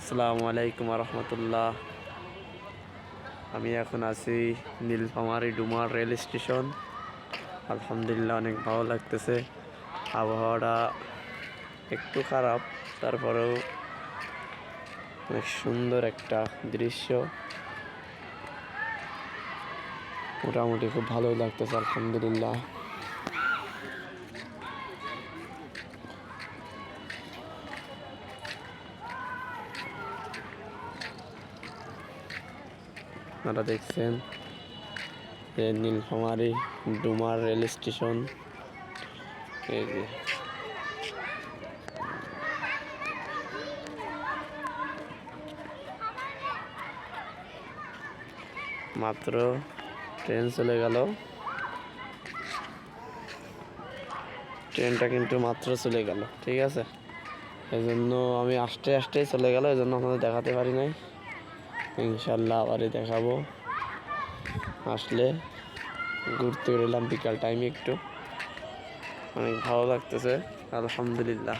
আসসালামু আলাইকুম রহমতুল্লাহ। আমি এখন আছি নীলফামারী ডুমার রেল স্টেশন। আলহামদুলিল্লাহ অনেক ভালো লাগতেছে। আবহাওয়াটা একটু খারাপ, তারপরেও অনেক সুন্দর একটা দৃশ্য। মোটামুটি খুব ভালোই লাগতেছে আলহামদুলিল্লাহ। আপনারা দেখছেন যে নীলফামারী ডুমার রেল স্টেশন। এই যে মাত্র ট্রেন চলে গেল। ট্রেনটা কিন্তু মাত্র চলে গেল, ঠিক আছে। এই জন্য আমি আস্তে আস্তে চলে গেল, এই জন্য আপনাদের দেখাতে পারি নাই। ইনশাল্লাহ আবারই দেখাবো। আসলে ঘুরতে বেরোলাম বিকাল টাইমে, একটু অনেক ভালো লাগতেছে আলহামদুলিল্লাহ।